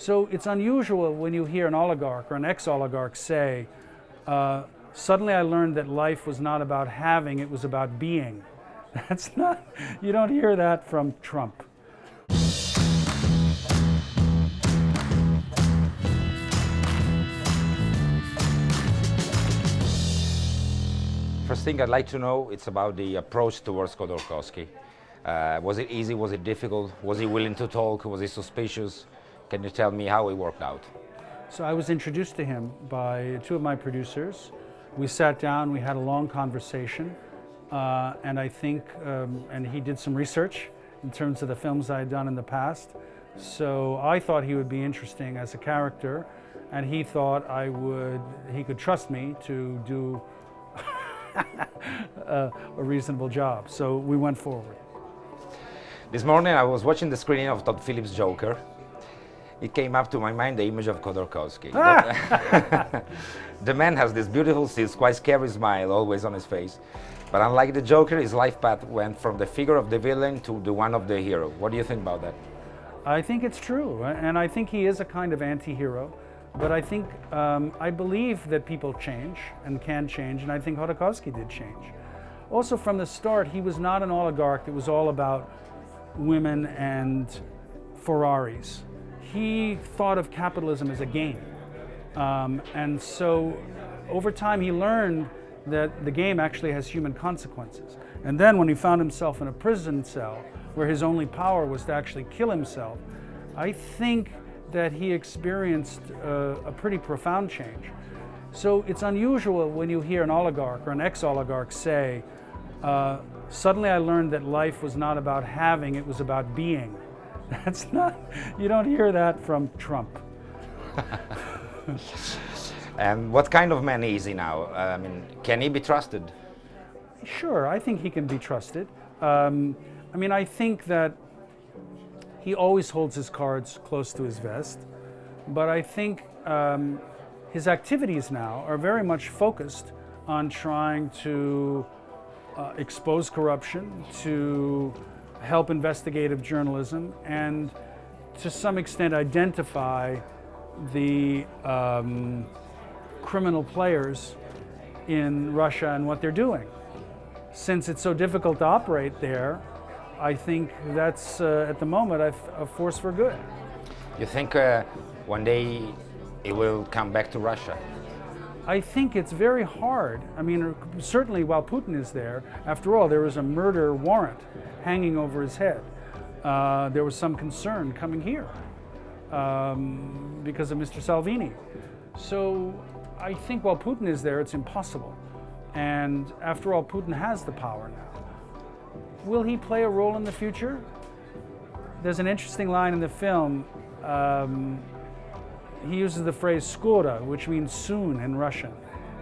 So it's unusual when you hear an oligarch or an ex-oligarch say, suddenly I learned that life was not about having, it was about being. That's not, you don't hear that from Trump. First thing I'd like to know, it's about the approach towards Khodorkovsky. Was it easy? Was it difficult? Was he willing to talk? Was he suspicious? Can you tell me how it worked out? So I was introduced to him by two of my producers. We sat down, we had a long conversation, and I think, and he did some research in terms of the films I had done in the past. So I thought he would be interesting as a character, and he thought he could trust me to do a reasonable job. So we went forward. This morning I was watching the screening of Todd Phillips' Joker. It came up to my mind the image of Khodorkovsky. The man has this beautiful, quite scary smile always on his face. But unlike the Joker, his life path went from the figure of the villain to the one of the hero. What do you think about that? I think it's true, and I think he is a kind of anti-hero. But I think, I believe that people change and can change, and I think Khodorkovsky did change. Also from the start, he was not an oligarch that was all about women and Ferraris. He thought of capitalism as a game. And so over time he learned that the game actually has human consequences. And then when he found himself in a prison cell where his only power was to actually kill himself, I think that he experienced a pretty profound change. So it's unusual when you hear an oligarch or an ex-oligarch say, suddenly I learned that life was not about having, it was about being. That's not, you don't hear that from Trump. And what kind of man is he now? I mean, can he be trusted? Sure, I think he can be trusted. I mean, I think that he always holds his cards close to his vest, but I think his activities now are very much focused on trying to expose corruption, to help investigative journalism, and to some extent identify the criminal players in Russia and what they're doing. Since it's so difficult to operate there, I think that's, at the moment, a force for good. You think one day it will come back to Russia? I think it's very hard. I mean, certainly while Putin is there, after all, there was a murder warrant hanging over his head. There was some concern coming here because of Mr. Salvini. So I think while Putin is there, it's impossible. And after all, Putin has the power now. Will he play a role in the future? There's an interesting line in the film. He uses the phrase skoro, which means soon in Russian.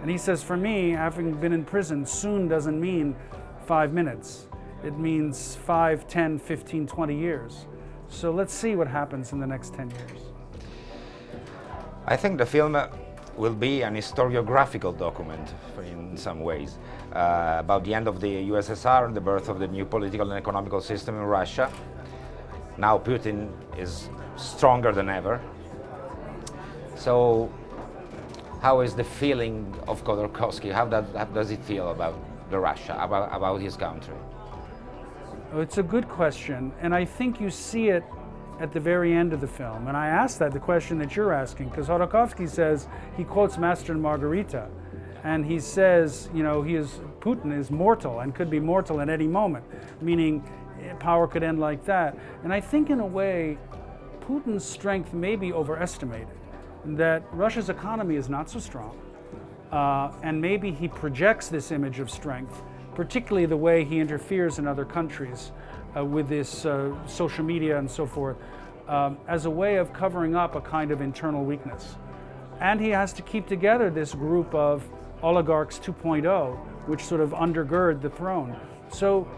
And he says, for me, having been in prison, soon doesn't mean 5 minutes. It means 5, 10, 15, 20 years. So let's see what happens in the next 10 years. I think the film will be an historiographical document in some ways about the end of the USSR and the birth of the new political and economical system in Russia. Now Putin is stronger than ever. So how is the feeling of Khodorkovsky? How does he feel about Russia, about his country? Oh, it's a good question, and I think you see it at the very end of the film. And I asked that, the question that you're asking, because Khodorkovsky says, he quotes Master and Margarita, and he says, you know, Putin is mortal and could be mortal at any moment, meaning power could end like that. And I think in a way, Putin's strength may be overestimated, that Russia's economy is not so strong, and maybe he projects this image of strength, particularly the way he interferes in other countries with this social media and so forth, as a way of covering up a kind of internal weakness. And he has to keep together this group of oligarchs 2.0, which sort of undergird the throne. So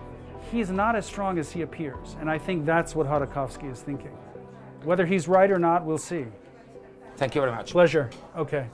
he's not as strong as he appears, and I think that's what Khodorkovsky is thinking. Whether he's right or not, we'll see. Thank you very much. Pleasure. Okay.